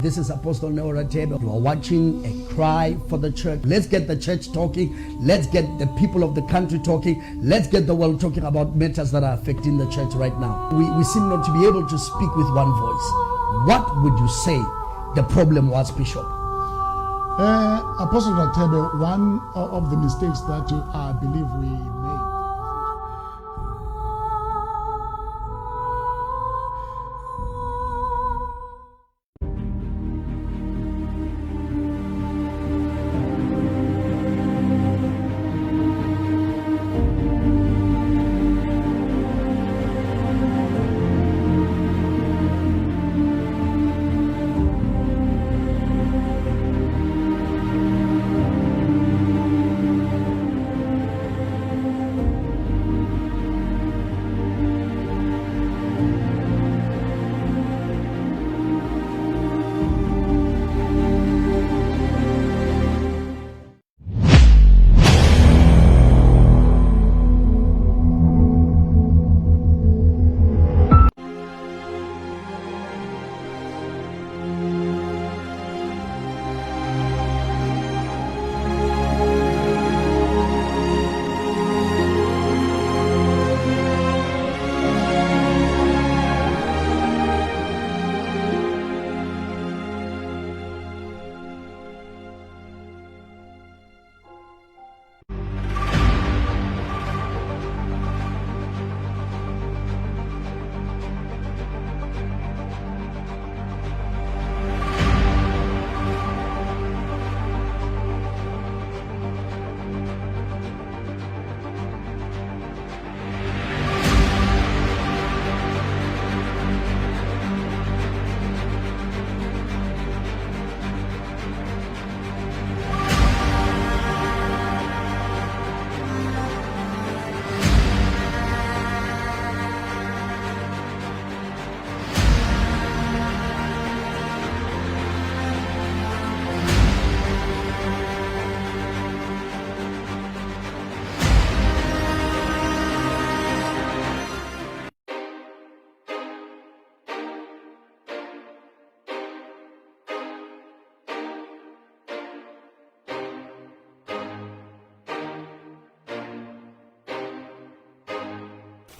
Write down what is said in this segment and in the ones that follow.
This is Apostle RATHEBE-A. You are watching a cry for the church. Let's get the church talking. Let's get the people of the country talking. Let's get the world talking about matters that are affecting the church right now. We seem not to be able to speak with one voice. What would you say the problem was, Bishop? Apostle RATHEBE-A, one of the mistakes that I believe we made.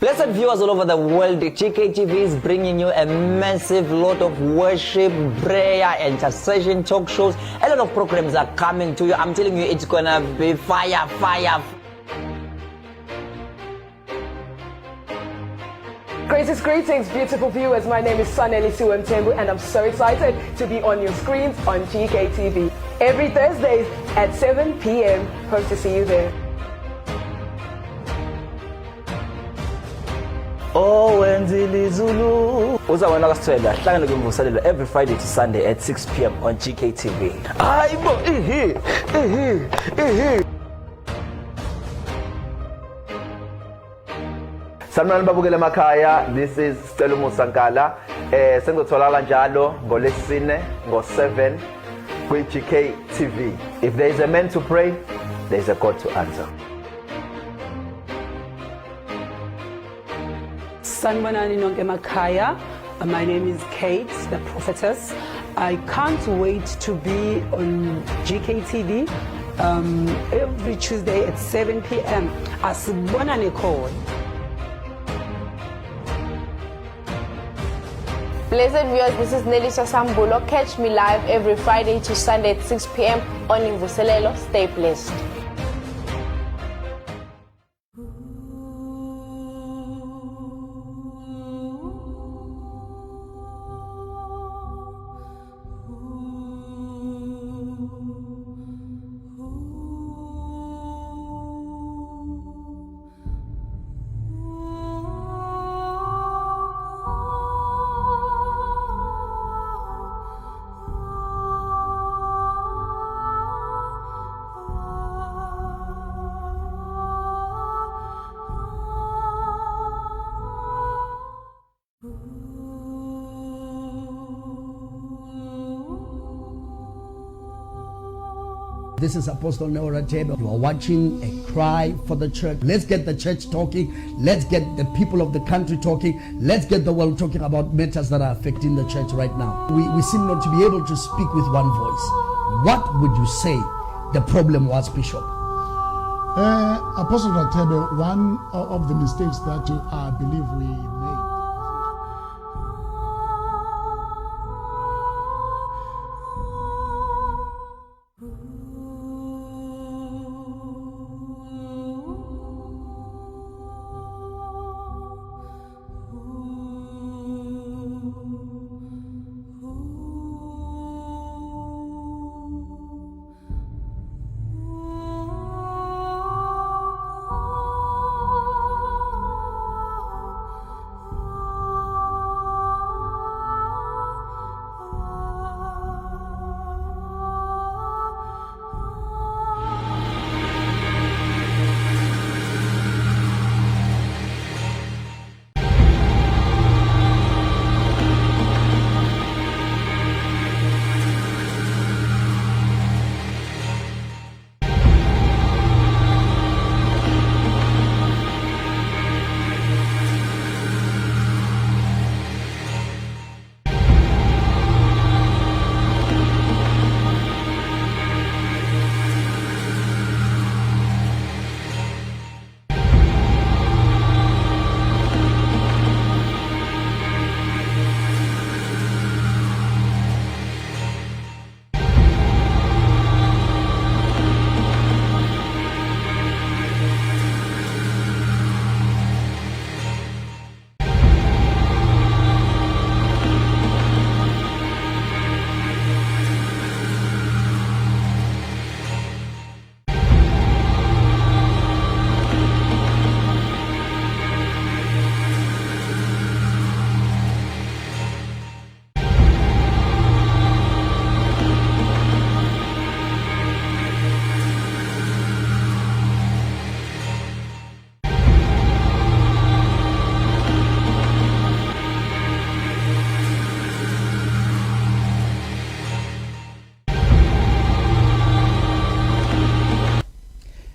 Blessed viewers all over the world, GKTV is bringing you a massive lot of worship, prayer, intercession, talk shows. A lot of programs are coming to you. I'm telling you, it's gonna be fire, fire. Greetings, beautiful viewers. My name is Saneli Suemtembu, and I'm so excited to be on your screens on GKTV. Every Thursday at 7 p.m. Hope to see you there. Oh, wenzile Zulu. Uzawona kasithela hlangana kumvuselelo every Friday to Sunday at 6 p.m. on GKTV. Hayibo Sanibona babukele emakhaya, this is Stelo Musankala. Sengizotholakala njalo ngolesine ngo7 kwi GKTV. If there is a man to pray, there is a God to answer. Sanibonani nonke emakhaya. My name is Kate, the prophetess. I can't wait to be on GKTV every Tuesday at 7 p.m. Asibonane khona. Blessed viewers, this is Nelisha Sambulo. Catch me live every Friday to Sunday at 6 p.m. on Imvuselelo. Stay blessed. This is Apostle RATHEBE-A. You are watching a cry for the church. Let's get the church talking. Let's get the people of the country talking. Let's get the world talking about matters that are affecting the church right now. We seem not to be able to speak with one voice. What would you say the problem was, Bishop? Apostle RATHEBE-A, one of the mistakes that I believe we made.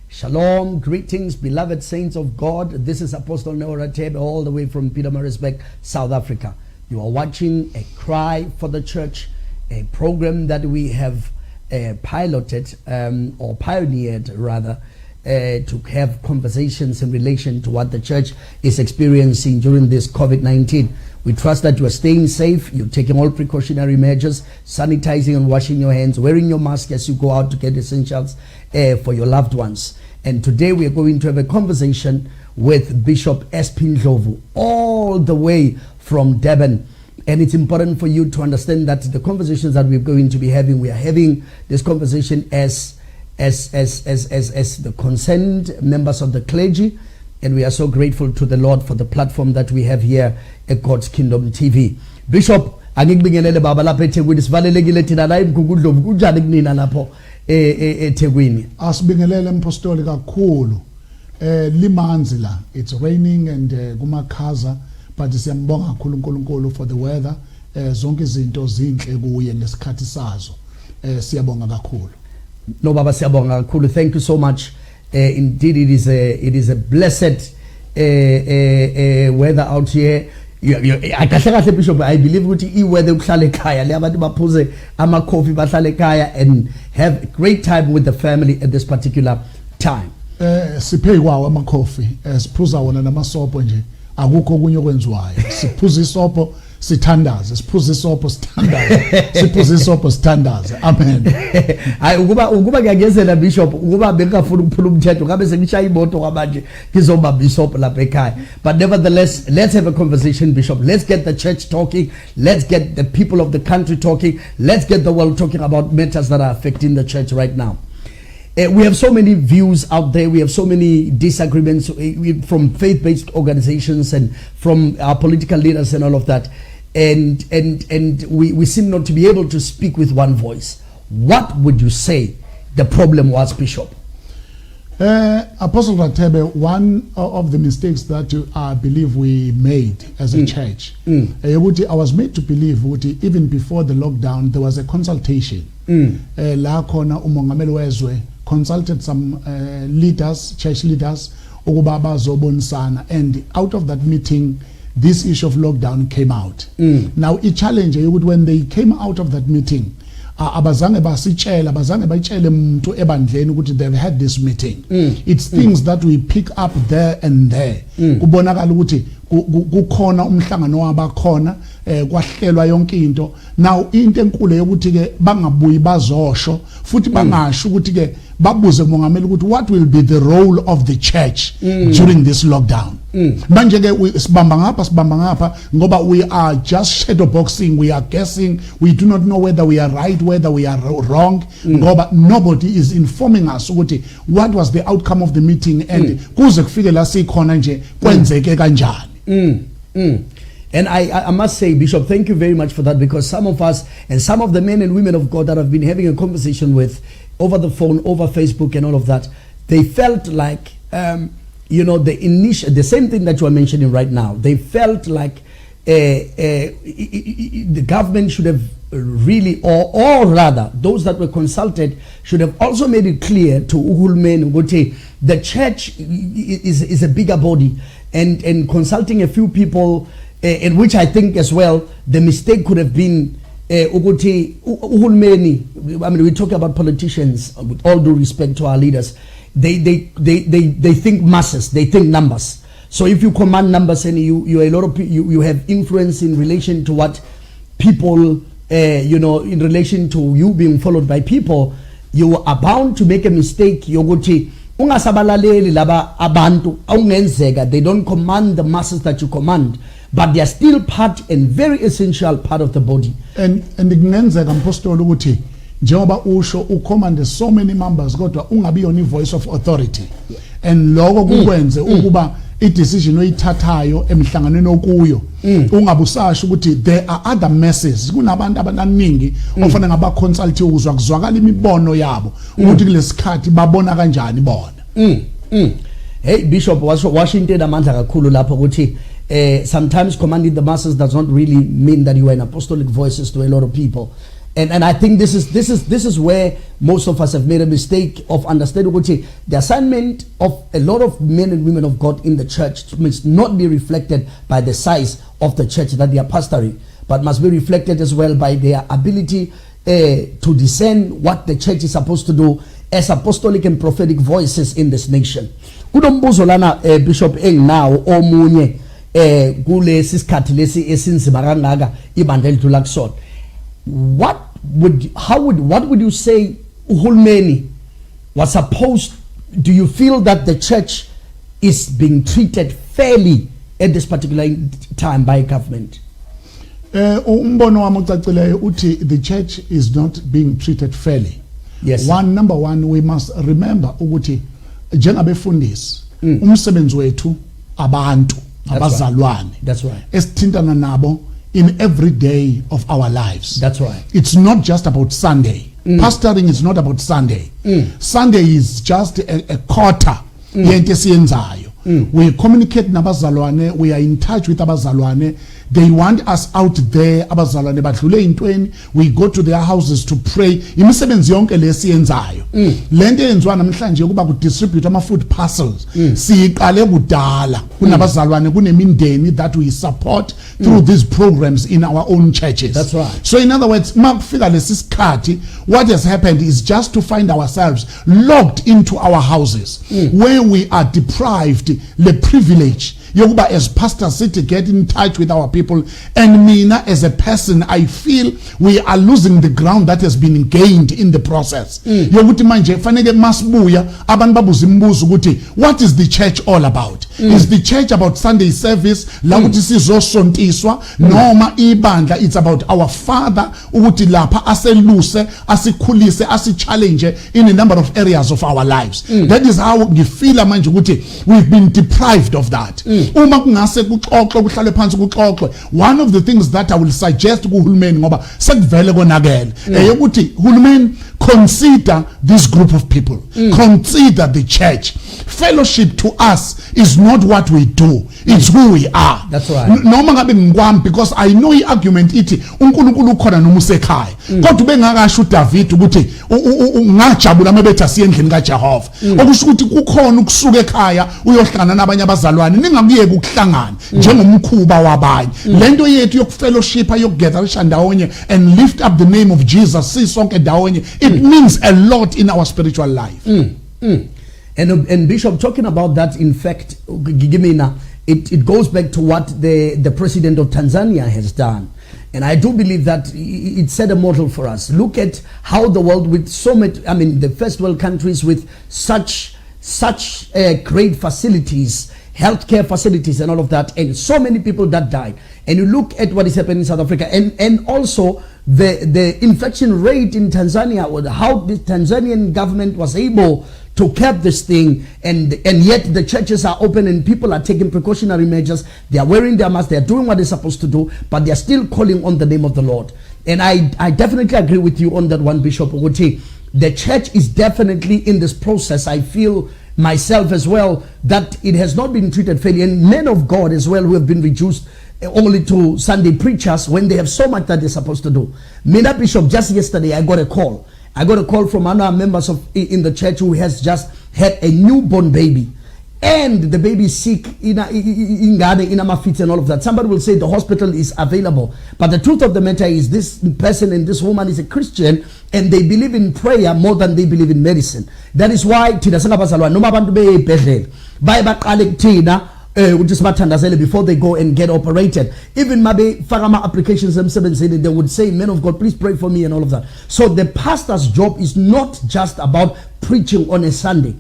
Shalom, greetings, beloved saints of God. This is Apostle RATHEBE-A, all the way from Pietermaritzburg, South Africa. You are watching A Cry for the Church, a program that we have piloted or pioneered rather, to have conversations in relation to what the church is experiencing during this COVID-19. We trust that you are staying safe, you're taking all precautionary measures, sanitizing and washing your hands, wearing your mask as you go out to get essentials for your loved ones. And today we are going to have a conversation with Bishop Ndlovu, all the way from Durban. And it's important for you to understand that the conversations that we're going to be having, we are having this conversation as the concerned members of the clergy. And we are so grateful to the Lord for the platform that we have here at God's Kingdom TV. Bishop, angikubingelele baba lapha eThekwini, sivalelekile thina la eMgugu Ndlovu, kunjani kunina lapho eThekwini? Asibingelele mpostoli kakhulu. Limanzi la, it's raining and kumakhaza, but siyambonga kakhulu uNkulunkulu for the weather. Zonke izinto zinhle kuye ngesikhathi sazo. Siyabonga kakhulu. No baba, siyabonga kakhulu. Thank you so much. Indeed, it is a blessed weather out here. Bishop, I believe ukuthi weather ukuhlala ekhaya le abantu baphuze ama coffee bahlala ekhaya and have a great time with the family at this particular time. Siphe kwawo ama coffee, siphuza wona namasopo nje, akukho kunye okwenziwayo. Siphuza isopo sithandaze, siphuza isopo sithandaze, siphuza isopo sithandaze. Amen. Hayi ukuba ngiyagezela Bishop, ukuba bekafuna ukuphula umthetho ngabe sengishaya imoto kwamanje ngizoba Bishop lapha ekhaya. But nevertheless, let's have a conversation, Bishop. Let's get the church talking. Let's get the people of the country talking. Let's get the world talking about matters that are affecting the church right now. We have so many views out there. We have so many disagreements from faith-based organizations and from our political leaders and all of that. And we seem not to be able to speak with one voice. What would you say the problem was, Bishop? Apostle RATHEBE-A, one of the mistakes that I believe we made as a church, I was made to believe even before the lockdown there was a consultation la khona umongameli wezwe consulted some leaders, church leaders, ukuba bazobonisana, and out of that meeting this issue of lockdown came out. Now a challenge when they came out of that meeting, abazange basitshela abazange bayitshele umuntu ebandleni ukuthi they've had this meeting. It's things that we pick up there and there. Kubonakala ukuthi kukhona umhlangano wabakhona kwahlelwa yonke into. Now into enkulu yokuthi ke bangabuyi bazosho futhi bangasho ukuthi ke babuze umongameli ukuthi what will be the role of the church during this lockdown. Manje ke sibamba ngapha ngoba we are just shadow boxing, we are guessing, we do not know whether we are right, whether we are wrong, ngoba nobody is informing us ukuthi what was the outcome of the meeting and kuze kufike la sikhona nje kwenzeke kanjani. And I must say, Bishop, thank you very much for that, because some of us and some of the men and women of God that I've been having a conversation with over the phone, over Facebook and all of that, they felt like, the same thing that you are mentioning right now, they felt like the government should have really, or rather, those that were consulted should have also made it clear to uhulumeni ukuthi the church is a bigger body, and consulting a few people, in which I think as well the mistake could have been ukuthi uhulumeni. I mean, we talk about politicians, with all due respect to our leaders, they think masses, they think numbers. So if you command numbers and you a lot of you have influence in relation to what people in relation to you being followed by people, you are bound to make a mistake. Yoguthi ungasabalaleli laba abantu awungenzeka, they don't command the masses that you command, but they are still part and very essential part of the body. And kungenzeka mpostoli ukuthi njengoba usho ucommand so many members kodwa ungabi yona voice of authority, and lokho kukwenze ukuba i-decision oyithathayo emhlanganweni okuyo ungabusasho ukuthi there are other masses, kunabantu abaningi ofanele ngaba-consult uzwa kuzwakala imibono yabo ukuthi kulesikhathi babona kanjani bona. Hey Bishop, Washington amandla kakhulu lapho ukuthi sometimes commanding the masses does not really mean that you are an apostolic voices to a lot of people. And I think this is where most of us have made a mistake of understanding the assignment of a lot of men and women of God in the church must not be reflected by the size of the church that they are pastoring, but must be reflected as well by their ability to discern what the church is supposed to do as apostolic and prophetic voices in this nation. Kunombuzo lana Bishop now omunye kulesi sikhathi lesi esinzima kangaka ibandla elidlula kusona. What would you say uhulumeni was supposed? Do you feel that the church is being treated fairly at this particular time by government? Umbono wami ucacileyo uthi the church is not being treated fairly. Yes. Number one, we must remember ukuthi njengabefundisi umsebenzi wethu abantu abazalwane. That's right. Esithintana nabo in every day of our lives. That's right. It's not just about Sunday. Pastoring is not about Sunday. Sunday is just a quarter yento esiyenzayo. We communicate nabazalwane, we are in touch with abazalwane. They want us out there, abazalwane badlule intweni, we go to their houses to pray. Imisebenzi yonke lesiyenzayo. Lento yenziwa namhlanje ukuba ku distribute ama food parcels. Siqale kudala kunabazalwane kunemindeni that we support through these programs in our own churches. That's right. So in other words, makufika lesisikhathi, what has happened is just to find ourselves locked into our houses where we are deprived the privilege yokuba as pastors to get in touch with our people, and mina as a person I feel we are losing the ground that has been gained in the process. Yokuthi manje fanele masibuya abantu babuza imibuzo ukuthi what is the church all about? Is the church about Sunday service la ukuthi sizosontiswa noma ibandla it's about our Father ukuthi lapha aseluse asikhulise asichallenge in a number of areas of our lives. That is how ngifila manje ukuthi we've been deprived of that. Uma kungase kuxoxwe kuhlale phansi kuxoxwe, one of the things that I will suggest kuhulumeni ngoba sekuvele konakele ukuthi hulumeni consider this group of people. Consider the church. Fellowship to us is not what we do, it's who we are. That's right. Noma ngabe ngwami, because I know the argument ithi uNkulunkulu ukhona noma usekhaya. Kodwa bengakasho uDavid ukuthi ngajabula mabethi asiyendlini kaJehova. Okusho ukuthi kukhona ukusuka ekhaya uyohlangana nabanye abazalwane ningakuyeka ukuhlangana njengomkhuba wabanye. Lento yethu yokufellowshipa yokugatherisha ndawonye and lift up the name of Jesus sisonke ndawonye, it means a lot in our spiritual life. And Bishop, talking about that, in fact, it goes back to what the president of Tanzania has done. And I do believe that it set a model for us. Look at how the world with so much, I mean, the first world countries with such great facilities, healthcare facilities and all of that, and so many people that died. And you look at what is happening in South Africa, and also the infection rate in Tanzania, or how the Tanzanian government was able to cap this thing, and yet the churches are open and people are taking precautionary measures. They are wearing their masks, they are doing what they're supposed to do, but they are still calling on the name of the Lord. And I definitely agree with you on that one, Bishop Oguti. The church is definitely in this process. I feel myself as well that it has not been treated fairly, and men of God as well who have been reduced only to Sunday preachers when they have so much that they're supposed to do. Mina, Bishop, just yesterday I got a call from one of our members in the church who has just had a newborn baby, and the baby is sick in a feet and all of that. Somebody will say the hospital is available, but the truth of the matter is this person and this woman is a Christian, and they believe in prayer more than they believe in medicine. That is why before they go and get operated. Even maybe Farama applications themselves, they would say, men of God, please pray for me and all of that. So the pastor's job is not just about preaching on a Sunday.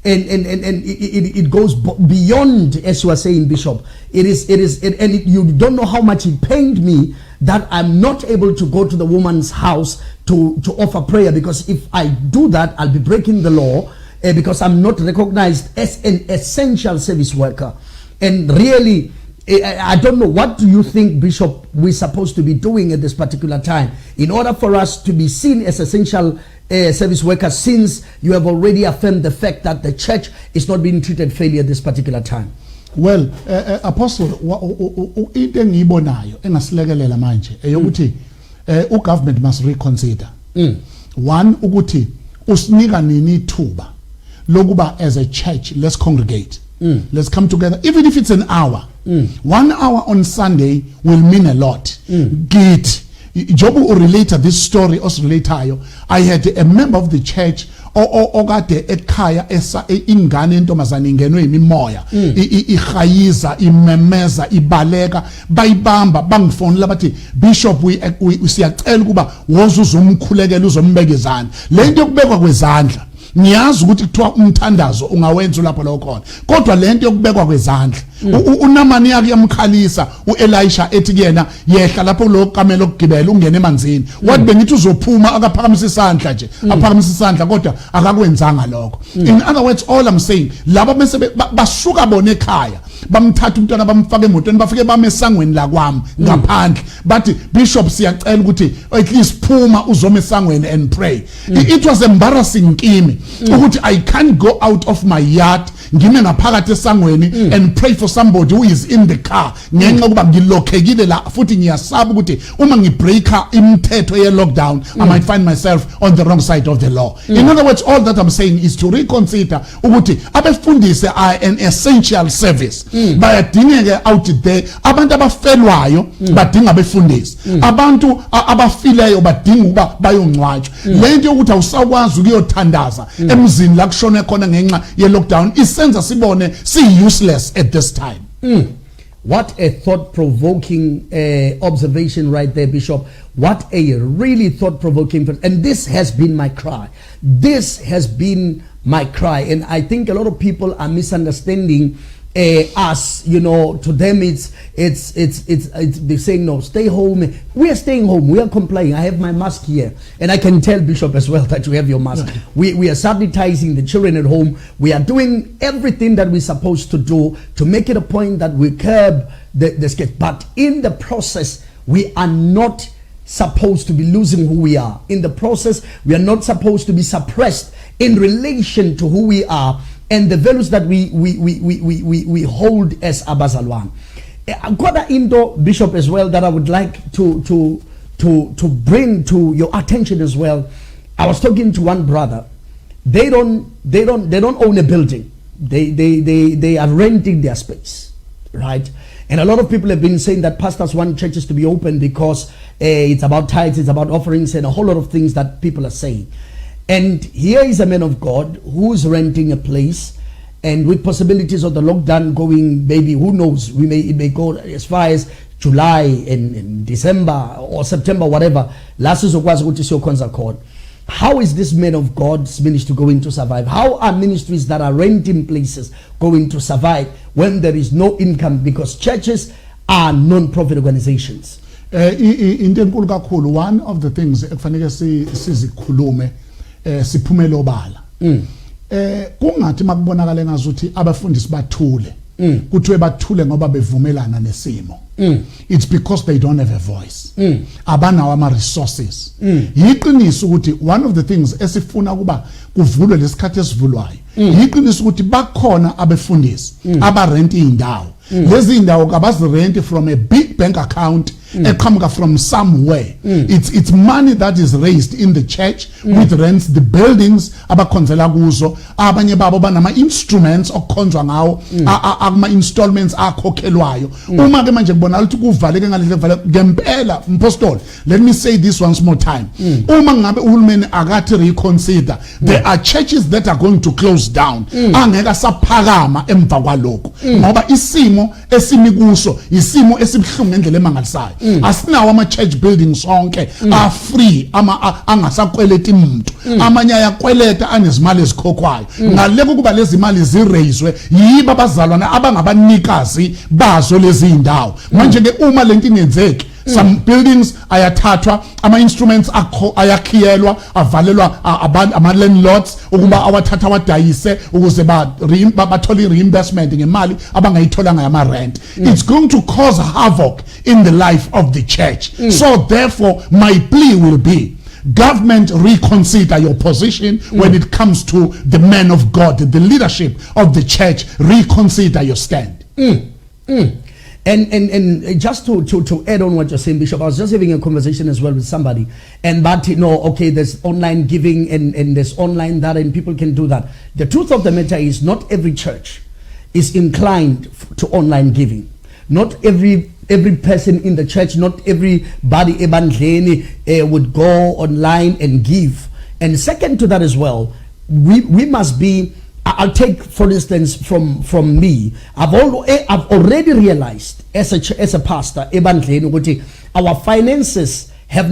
And it goes beyond, as you are saying, Bishop. You don't know how much it pained me that I'm not able to go to the woman's house to offer prayer, because if I do that, I'll be breaking the law, because I'm not recognized as an essential service worker. And really, I don't know, what do you think, Bishop, we're supposed to be doing at this particular time in order for us to be seen as essential service workers, since you have already affirmed the fact that the church is not being treated fairly at this particular time? Well, Apostle, into engiyibonayo engasilekelela manje eyokuthi ugovernment must reconsider. One, ukuthi usinika nini ithuba lokuba as a church let's congregate. Let's come together, even if it's an hour. 1 hour on Sunday will mean a lot. Git Jobu related this story os relatayo. I had a member of the church okade ekhaya ingane entombazane ingenwe imimoya ihayiza imemeza ibaleka bayibamba bangifonela bathi Bishop we siyacela ukuba wozuzumkhulekela uzombeka lento yokubekwa kwezandla. Niyazi ukuthi kuthiwa umthandazo ungawenza lapho lo khona, kodwa lento yokubekwa kwezandla uNamani yakuyamkhalisa uElisha ethi kuyena yehla lapho lo kamelo lokugibela ungene emanzini, wathi bengithi uzophuma akaphakamisa isandla nje aphakamisa isandla kodwa akakwenzanga lokho. In other words, all I'm saying, laba bese basuka bona ekhaya bamthatha umntwana bamfaka emotweni bafike bamesangweni la kwami ngaphandle bathi Bishop siyacela ukuthi at least phuma uzome esangweni and pray. It was embarrassing kimi ukuthi I can't go out of my yard ngime ngaphakathi esangweni and pray for somebody who is in the car ngenxa kuba ngilokhekile la futhi ngiyasaba ukuthi uma ngibreaka imithetho ye lockdown I might find myself on the wrong side of the law. In other words, all that I'm saying is to reconsider ukuthi abefundisi are an essential service. Bayadingeka out there, abantu abafelwayo badinga abefundisi, abantu abafileyo badinga ukuba bayongcwatshwa. Lento yokuthi awusakwazi ukuyothandaza emzini la kushone khona ngenxa ye lockdown isenza sibone si useless at this time. What a thought-provoking observation right there, Bishop. What a really thought-provoking, and this has been my cry. This has been my cry, and I think a lot of people are misunderstanding us. You know, to them it's they're saying no, stay home. We are staying home. We are complying. I have my mask here, and I can tell Bishop as well that you have your mask. We are sanitizing the children at home. We are doing everything that we're supposed to do to make it a point that we curb the spread. But in the process, we are not supposed to be losing who we are. In the process, we are not supposed to be suppressed in relation to who we are and the values that we hold as abazalwan. Kwada into, Bishop, as well, that I would like to bring to your attention as well. I was talking to one brother. They don't own a building. They are renting their space, right? And a lot of people have been saying that pastors want churches to be open because it's about tithes, it's about offerings, and a whole lot of things that people are saying. And here is a man of God who's renting a place, and with possibilities of the lockdown going, maybe, who knows, it may go as far as July and December or September, whatever. How is this man of God's ministry going to survive? How are ministries that are renting places going to survive when there is no income? Because churches are non-profit organizations. One of the things sizikhulume siphumele obala. Kungathi makubonakala ngazuthi abafundisi bathule. Kuthiwe bathule ngoba bevumelana nesimo. It's because they don't have a voice. Abanawo ama resources. Yiqiniso ukuthi one of the things esifuna kuba kuvulwe lesikhathi esivulwayo. Yiqiniso ukuthi bakhona abefundisi abarent indawo. Lezi indawo kabazirent from a big bank account eqhamuka from somewhere. It's money that is raised in the church which rents the buildings abakhonzela kuzo. Abanye babo banama instruments okukhonzwa ngawo, ama installments akhokhelwayo. Uma ke manje kubonakala ukuthi kuvaleke ngale vale ngempela mpostoli. Let me say this once more time. Uma ngabe uhulumeni akathi reconsider, there are churches that are going to close down. Angeka saphakama emva kwalokho. Ngoba isimo esimi kuso isimo esibhlungu ngendlela emangalisayo. Asinawo ama church buildings onke are free, angasakweleta umuntu. Amanye ayakweleta anezimali ezikhokhwayo. Ngale kuba lezi imali ziraiswe yiba abazalwana abangabanikazi bazo lezi indawo. Manje ke uma lento ingenzeki, some buildings ayathathwa, ama instruments ayakhiyelwa, avalelwa ama landlords ukuba awathatha wadayise ukuze bathole reimbursement ngemali abangayithola ngama rent. It's going to cause havoc in the life of the church. So therefore my plea will be, government, reconsider your position when it comes to the men of God, the leadership of the church. Reconsider your stand. And just to add on what you're saying, Bishop, I was just having a conversation as well with somebody, but okay, there's online giving and there's online that, and people can do that. The truth of the matter is, not every church is inclined to online giving. Not every person in the church, not everybody ebandleni would go online and give. And second to that as well, we must be. I'll take, for instance, from me. I've already realized as a pastor, our finances have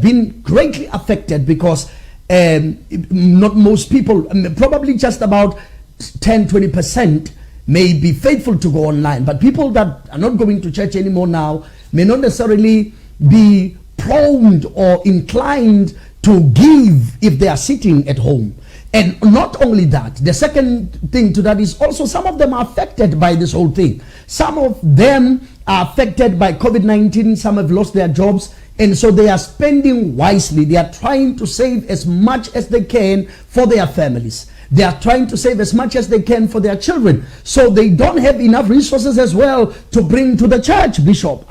been greatly affected because not most people, probably just about 10-20% may be faithful to go online, but people that are not going to church anymore now may not necessarily be prone or inclined to give if they are sitting at home. And not only that, the second thing to that is also some of them are affected by this whole thing. Some of them are affected by COVID-19. Some have lost their jobs. And so they are spending wisely. They are trying to save as much as they can for their families. They are trying to save as much as they can for their children. So they don't have enough resources as well to bring to the church, Bishop.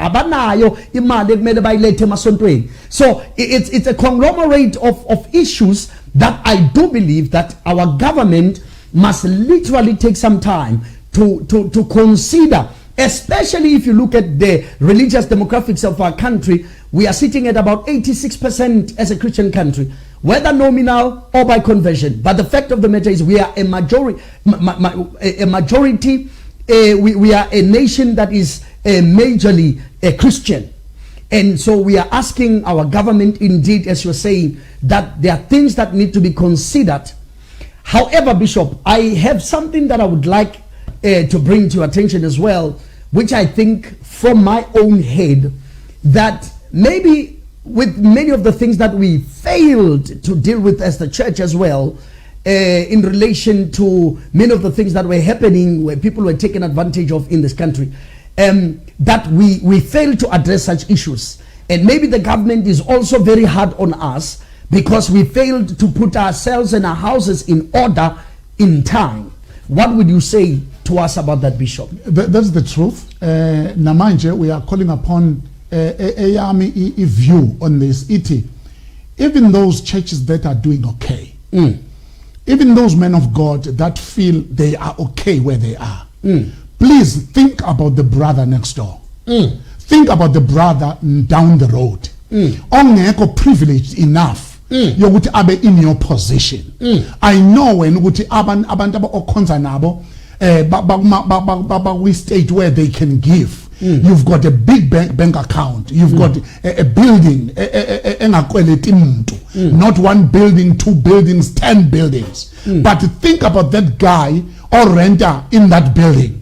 So it's a conglomerate of issues that I do believe that our government must literally take some time to consider, especially if you look at the religious demographics of our country. We are sitting at about 86% as a Christian country, whether nominal or by conversion. But the fact of the matter is, we are a majority. We are a nation that is majorly Christian. And so we are asking our government, indeed, as you're saying, that there are things that need to be considered. However, Bishop, I have something that I would like to bring to your attention as well, which I think from my own head, that maybe with many of the things that we failed to deal with as the church as well, in relation to many of the things that were happening where people were taken advantage of in this country, that we failed to address such issues. And maybe the government is also very hard on us because we failed to put ourselves and our houses in order in time. What would you say to us about that, Bishop? That's the truth. Namanje, we are calling upon a view on this. Even those churches that are doing okay, even those men of God that feel they are okay where they are, please think about the brother next door. Think about the brother down the road. Ongeko privileged enough yokuthi abe in your position. I know when ukuthi abantu okhonza nabo we state where they can give. You've got a big bank account. You've got a building, not one building, 2 buildings, 10 buildings. But think about that guy or renter in that building.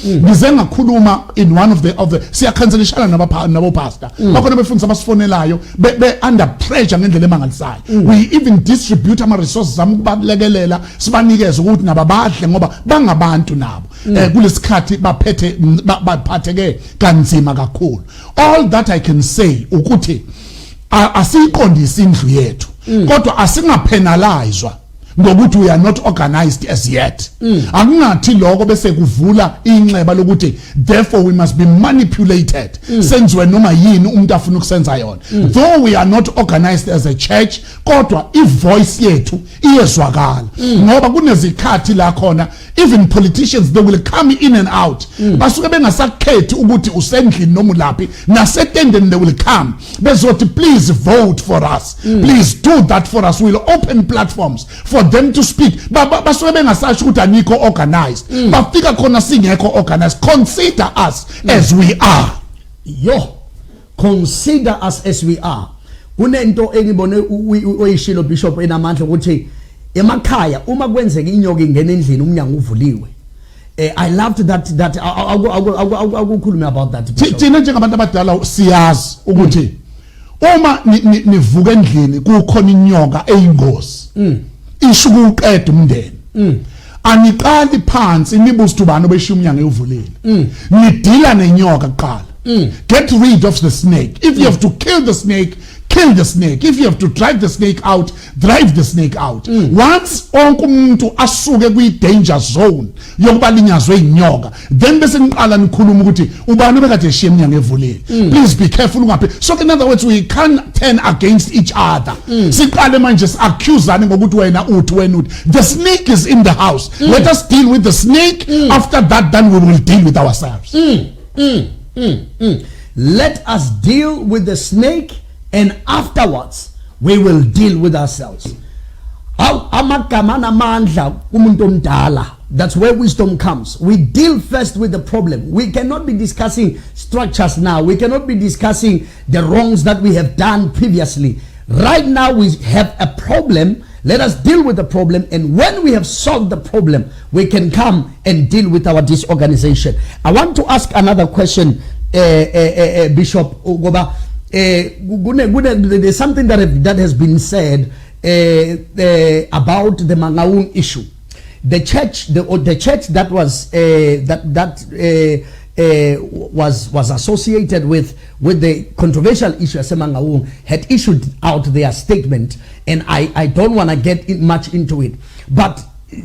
Ngize ngakhuluma in one of the siyakhanselishana nabo pastor bakhona befundisa abasifonelayo be under pressure ngendlela emangalisayo. We even distribute ama resources amukubalekelela sibanikeze ukuthi nababadle ngoba bangabantu nabo kulesikhathi baphatheke kanzima kakhulu. All that I can say ukuthi asiqondise indlu yethu kodwa asingapenalizwa ngokuthi we are not organized as yet. Akungathi lokho bese kuvula inxeba lokuthi therefore we must be manipulated senziwe noma yini umuntu afuna ukusenza yona. Though we are not organized as a church kodwa ivoice yethu iyezwakala ngoba kunezikhathi la khona even politicians they will come in and out basuke bengasakhethi ukuthi usendlini noma ulaphi nasetendeni they will come bezothi please vote for us, please do that for us. We'll open platforms for them to speak. Basuke bengasasho ukuthi anikho organized bafika khona singekho organized. Consider us as we are. Consider us as we are. Kunento engibone uyishilo Bishop enamandla ukuthi emakhaya uma kwenzeka inyoka ingena endlini umnyango uvuliwe. I loved that akukhuluma about that. Thina njengabantu abadala siyazi ukuthi uma nivuka endlini kukhona inyoka eyingozi ishuku uqeda umndeni aniqali phansi nibuze ubani obeshiya umnyango evulile nidila nenyoka kuqala. Get rid of the snake. If you have to kill the snake, kill the snake. If you have to drive the snake out, drive the snake out. Once onke umuntu asuke kwi danger zone yokuba linyazwe inyoka, then bese niqala nikhuluma ukuthi ubani bekade eshiya emnyango evulile. Please be careful ungapheli. So in other words, we can't turn against each other. Siqale manje accusane ngokuthi wena uthi wena uthi. The snake is in the house. Let us deal with the snake. After that, then we will deal with ourselves. Let us deal with the snake and afterwards we will deal with ourselves. That's where wisdom comes. We deal first with the problem. We cannot be discussing structures now. We cannot be discussing the wrongs that we have done previously. Right now we have a problem. Let us deal with the problem, and when we have solved the problem, we can come and deal with our disorganization. I want to ask another question, Bishop Ugoba. There's something that has been said about the Mangaung issue. The church, the church that was was associated with the controversial issue of Mangaung had issued out their statement, and I don't want to get much into it, but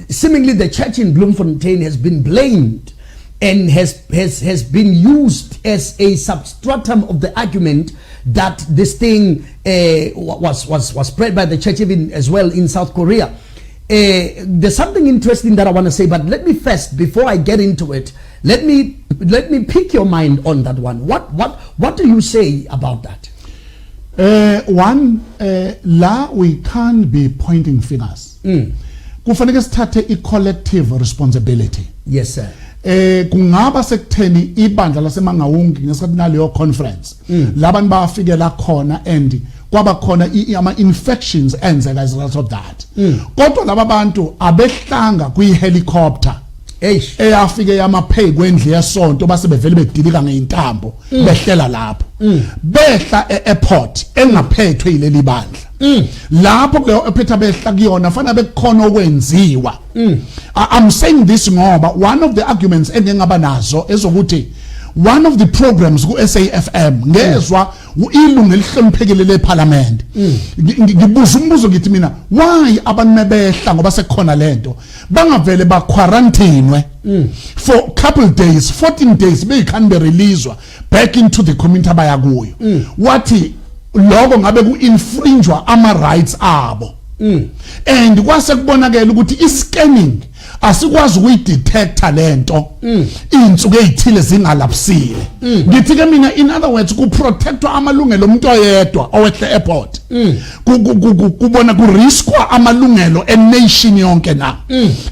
seemingly the church in Bloemfontein has been blamed and has been used as a substratum of the argument that this thing was spread by the church even as well in South Korea. There's something interesting that I want to say, but let me first, before I get into it, let me pick your mind on that one. What do you say about that? We can't be pointing fingers. Kufanele sithathe i-collective responsibility. Yes, sir. Kungaba sekutheni ibandla laseMangaung ngesikhathi naleyo conference labantu bafikela khona and kwaba khona ama infections enzeka as a result of that. Kodwa laba bantu abehlanga kwi helicopter eyafike yamapheki kwendle yesonto base bevele bedilika ngeintambo behlela lapho behla e-airport engaphethwe yileli bandla lapho kuleyo ephetha behla kuyona fanele bekukhona okwenziwa. I'm saying this ngoba one of the arguments engengaba nazo ezokuthi one of the programs ku SAFM ngezwa ilungu elihloniphekile leParliament ngibuza umbuzo ngithi mina why abantu behla ngoba sekukhona lento bangavele ba quarantine for a couple days 14 days they can be released back into the community abayakuyo wathi lokho ngabe ku infringe ama rights abo and kwase kubonakala ukuthi iscanning asikwazi ukuyidetecta lento insuku ezithile zingalapsile ngithi ke mina in other words ku protectwa amalungelo omuntu oyedwa owehle airport kubona ku riskwa amalungelo enation yonke na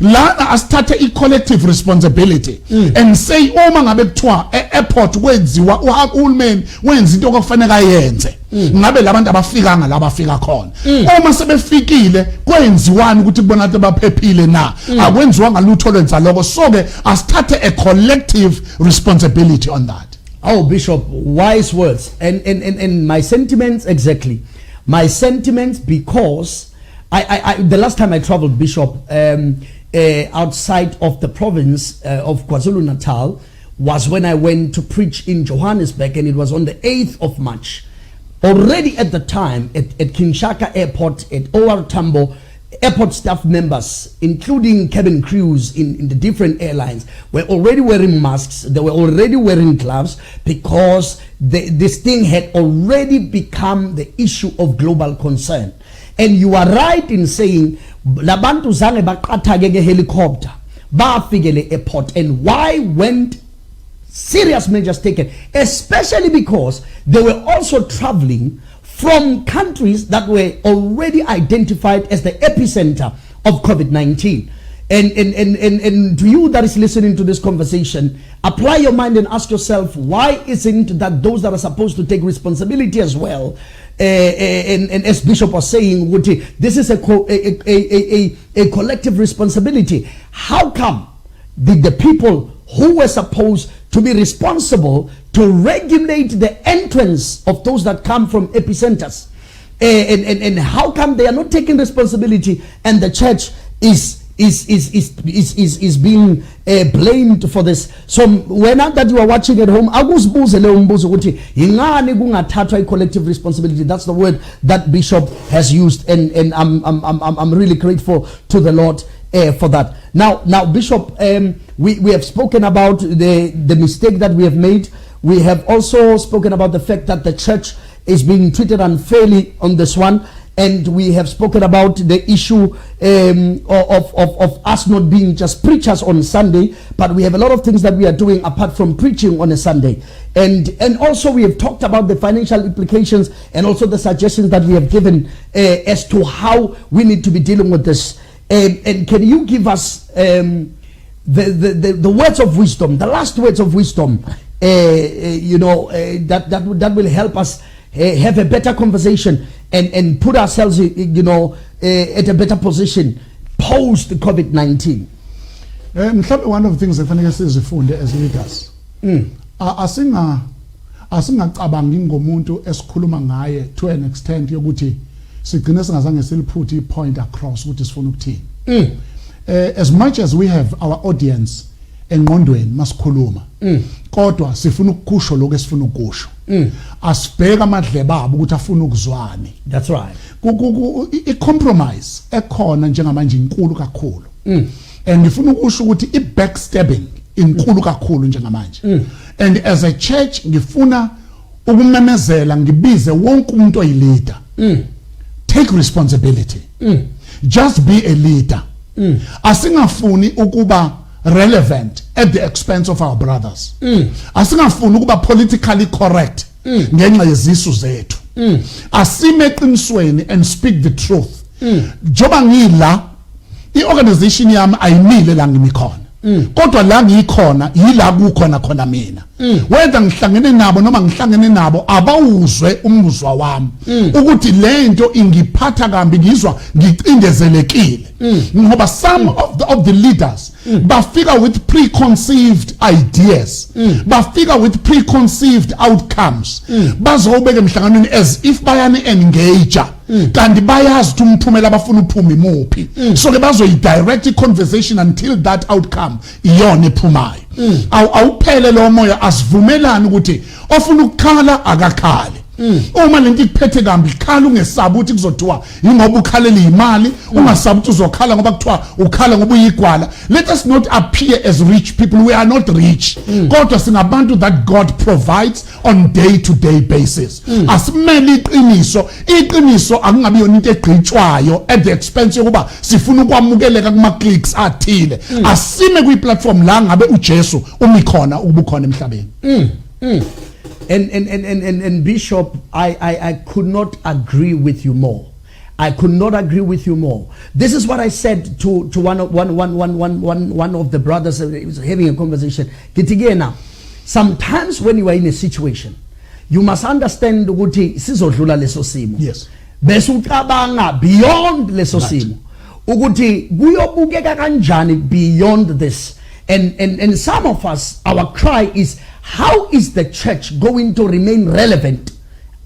lana asithathe I collective responsibility and say uma ngabe kuthiwa airport kwenziwa uhulumeni wenza into okufanele ayenze ngabe labantu abafika ngalabafika khona uma sebefikile kwenziwani ukuthi kubona ukuthi baphephile na akwenziwa ngalutho lwenza lokho so ke asithathe a collective responsibility on that. Oh, Bishop, wise words and my sentiments exactly. My sentiments because I the last time I traveled, Bishop, outside of the province of KwaZulu-Natal was when I went to preach in Johannesburg, and it was on the 8th of March. Already at the time at Kinshasa Airport, at OR Tambo, airport staff members, including cabin crews in the different airlines, were already wearing masks. They were already wearing gloves because this thing had already become the issue of global concern. And you are right in saying labantu zange baqathake ngehelicopter bafikele airport, and why weren't serious measures taken, especially because they were also traveling from countries that were already identified as the epicenter of COVID-19. And to you that is listening to this conversation, apply your mind and ask yourself, why isn't that those that are supposed to take responsibility as well, and as Bishop was saying, this is a collective responsibility. How come did the people who were supposed to be responsible to regulate the entrance of those that come from epicenters, and how come they are not taking responsibility, and the church is being blamed for this? So when that you are watching at home, collective responsibility. That's the word that Bishop has used, and I'm really grateful to the Lord for that. Now Bishop, we have spoken about the mistake that we have made. We have also spoken about the fact that the church is being treated unfairly on this one, and we have spoken about the issue of us not being just preachers on Sunday, but we have a lot of things that we are doing apart from preaching on a Sunday. And also we have talked about the financial implications and also the suggestions that we have given as to how we need to be dealing with this. And can you give us the words of wisdom, the last words of wisdom, that will help us have a better conversation and put ourselves, at a better position post COVID-19? One of the things that kufanele sizifunde as leaders, asingacabangi ngomuntu esikhuluma ngaye to an extent yokuthi sigcine singazange siliphuthi i-point across ukuthi sifuna ukuthini. As much as we have our audience engqondweni masikhuluma, kodwa sifuna ukukusho lokho esifuna ukusho. Asibheka amadlebe abo ukuthi afuna ukuzwani. That's right. I-compromise ekhona njengamanje inkulu kakhulu. And ngifuna ukusho ukuthi i-backstabbing inkulu kakhulu njengamanje. And as a church ngifuna ukumemezela ngibize wonke umuntu oyileader. Take responsibility. Just be a leader. Asingafuni ukuba relevant at the expense of our brothers. Asingafuni ukuba politically correct ngenxa yezisu zethu. Asime eqinisweni and speak the truth. Joba ngila i-organization yami ayimile la ngimikhona. Kodwa la ngikhona yila kukhona khona mina. Whether ngihlangene nabo noma ngihlangene nabo abawuzwe umuzwa wami ukuthi lento ingiphatha kambi ngizwa ngicindezelekile. Ngoba some of the leaders bafika with preconceived ideas, bafika with preconceived outcomes, bazobeka emhlanganweni as if bayane engage kanti bayazi ukuthi umphumela abafuna uphuma imuphi, so ke bazoyi direct conversation until that outcome iyona ephumayo. awuphele lo moya asivumelani ukuthi ofuna ukukhala akakhale uma lento ikuphethe kambi khala ungesabi ukuthi kuzothiwa ingoba ukhalela imali ungasabi ukuthi uzokhala ngoba kuthiwa ukhala ngoba uyigwala. Let us not appear as rich people. We are not rich, kodwa singabantu that God provides on day-to-day basis. Asimele iqiniso akungabi yona into egqitshwayo at the expense yokuba sifuna ukwamukeleka kuma clicks athile. Asime kwi platform la ngabe uJesu umikhona ubukhona emhlabeni. And Bishop, I could not agree with you more. I could not agree with you more. This is what I said to one of the brothers. He was having a conversation. Now, sometimes when you are in a situation, you must understand ukuthi sizodlula leso simo. Yes. Besucabanga beyond leso simo. Ukuthi kuyobukeka kanjani beyond this. And some of us, our cry is, how is the church going to remain relevant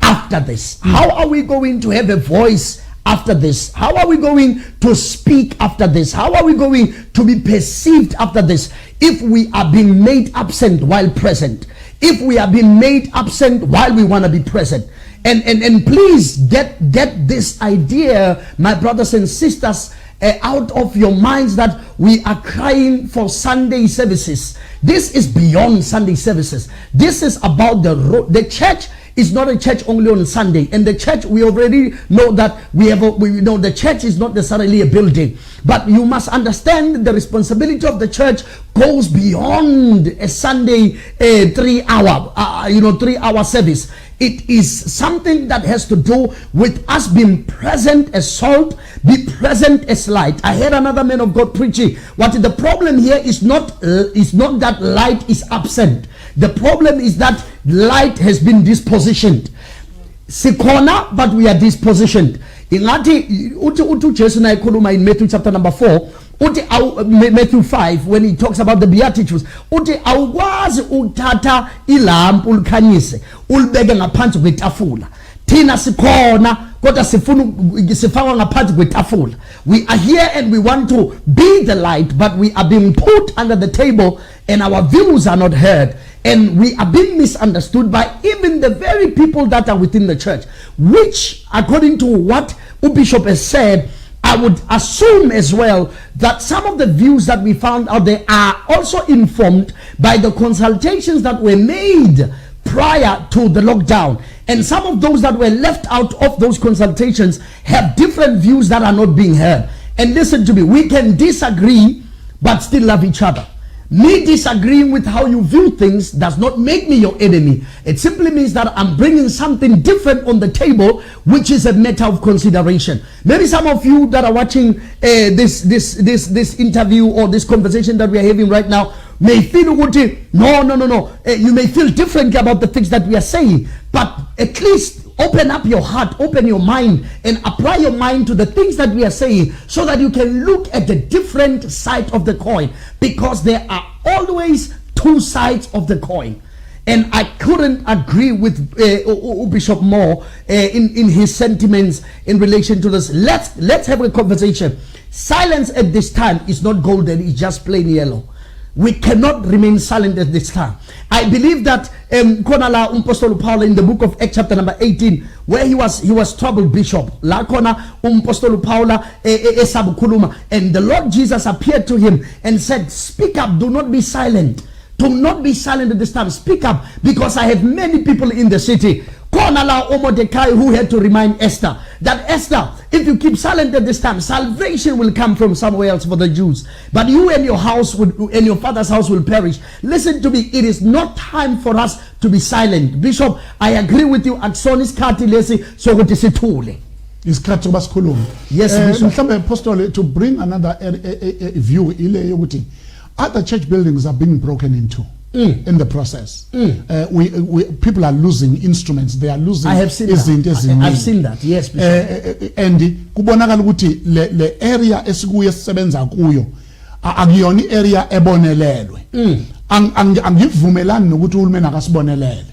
after this? How are we going to have a voice after this? How are we going to speak after this? How are we going to be perceived after this? If we are being made absent while present, if we are being made absent while we want to be present. And please get this idea, my brothers and sisters, out of your minds, that we are crying for Sunday services. This is beyond Sunday services. This is about the church. Is not a church only on Sunday, and the church, we already know that we know the church is not necessarily a building, but you must understand the responsibility of the church goes beyond a Sunday 3 hour service. It is something that has to do with us being present as salt, be present as light. I heard another man of God preaching. What the problem here is not that light is absent. The problem is that light has been dispositioned. Sikhona, but we are dispositioned. Ingati utu Jesu na ekhuluma in Matthew chapter number 4. Matthew 5, when he talks about the Beatitudes, uthi awukwazi uthatha ilampu ulikhanyise ulibeke ngaphansi kwetafula. Thina sikhona kodwa sifakwa ngaphansi kwetafula. We are here and we want to be the light, but we are being put under the table and our views are not heard, and we are being misunderstood by even the very people that are within the church, which, according to what Bishop has said, I would assume as well that some of the views that we found out there are also informed by the consultations that were made prior to the lockdown. And some of those that were left out of those consultations have different views that are not being heard. And listen to me, we can disagree but still love each other. Me disagreeing with how you view things does not make me your enemy. It simply means that I'm bringing something different on the table, which is a matter of consideration. Maybe some of you that are watching this interview or this conversation that we are having right now may feel no. You may feel differently about the things that we are saying, but at least open up your heart, open your mind, and apply your mind to the things that we are saying, so that you can look at the different side of the coin, because there are always two sides of the coin. And I couldn't agree with Bishop more in his sentiments in relation to this. Let's have a conversation. Silence at this time is not golden, it's just plain yellow. We cannot remain silent at this time. I believe that Konala Apostle Paul in the book of Acts chapter number 18, where he was troubled, Bishop. La Kona Apostle Paula esabukuluma, and the Lord Jesus appeared to him and said, "Speak up, do not be silent. Do not be silent at this time. Speak up, because I have many people in the city." Konala Mordecai, who had to remind Esther that, Esther, if you keep silent at this time, salvation will come from somewhere else for the Jews, but you and your house and your father's house will perish. Listen to me, it is not time for us to be silent. Bishop, I agree with you. Aksonis kati lesi sokuthi sithule. Isikhathi sokuba sikhulume. Yes, Bishop. Mhlambe Apostle, to bring another view ile yokuthi other church buildings are being broken into. In the process, we people are losing instruments. They are losing. I have seen that. I've seen that. Yes, Bishop. And kubonakala ukuthi le area esikuye sisebenza kuyo akuyona area ebonelelwe. Angivumelani nokuthi uhulumeni akasibonelele.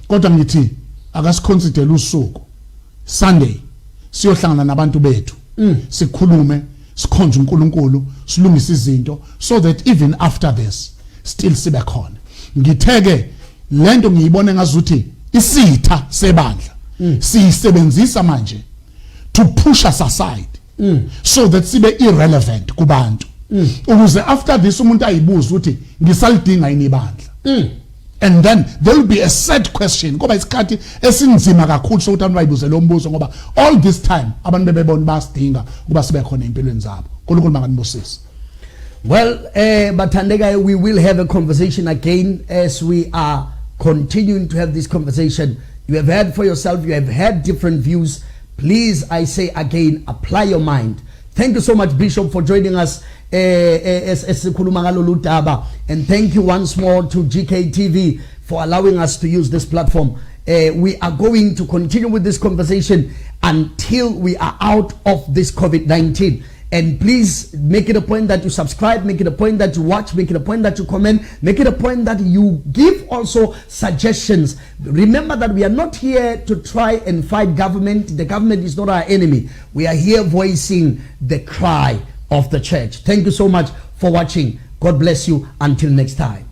Kodwa ngithi akasiconsider usuku Sunday siyohlangana nabantu bethu. Sikhulume, sikhonze uNkulunkulu, silungise izinto, so that even after this still sibe khona. Ngitheke lento ngiyibone ngazuthi isitha sebandla siyisebenzisa manje to push us aside so that sibe irrelevant kubantu ukuze after this umuntu ayibuza ukuthi ngisalidinga yini ibandla. And then there will be a set question ngoba isikhathi esinzima kakhulu sokuthi abantu bayibuze lo mbuzo ngoba all this time abantu bebebona basidinga kuba sibe khona empilweni zabo. Nkulunkulu makanibusise. Well, Batandega, we will have a conversation again as we are continuing to have this conversation. You have heard for yourself, you have had different views. Please, I say again, apply your mind. Thank you so much, Bishop, for joining us. And thank you once more to GKTV for allowing us to use this platform. We are going to continue with this conversation until we are out of this COVID-19. And please make it a point that you subscribe, make it a point that you watch, make it a point that you comment, make it a point that you give also suggestions. Remember that we are not here to try and fight government. The government is not our enemy. We are here voicing the cry of the church. Thank you so much for watching. God bless you. Until next time.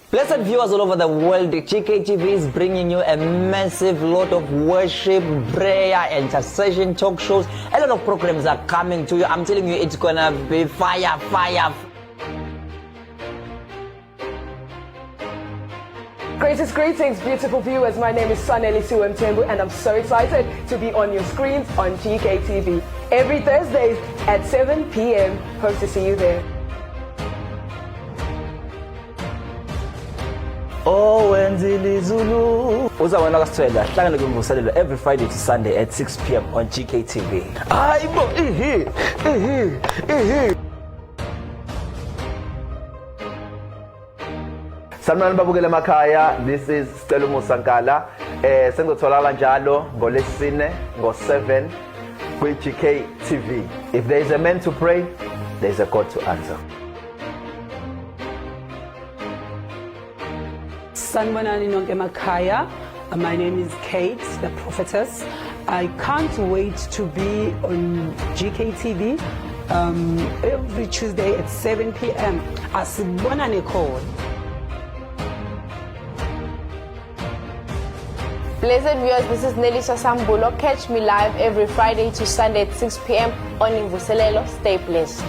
Blessed viewers all over the world, GKTV is bringing you a massive lot of worship, prayer, intercession, talk shows. A lot of programs are coming to you. I'm telling you, it's gonna be fire, fire. Greetings, beautiful viewers. My name is Saneli Suwemtembu, and I'm so excited to be on your screens on GKTV every Thursday at 7 p.m. Hope to see you there. Oh, wenzile Zulu. Uzawona kasithwela hlangana kumvuselelo every Friday to Sunday at 6 p.m. on GKTV. Hayibo Sanibonani babukele emakhaya, this is Stelo Musankala. Sengizotholakala njalo ngolesine ngo7 kwi GKTV. If there is a man to pray, there is a God to answer. Sanibonani nonke emakhaya. My name is Kate, the prophetess. I can't wait to be on GKTV every Tuesday at 7 p.m. Asibonane khona. Blessed viewers, this is Nelisa Sambulo. Catch me live every Friday to Sunday at 6 p.m. on Vuselelo. Stay blessed.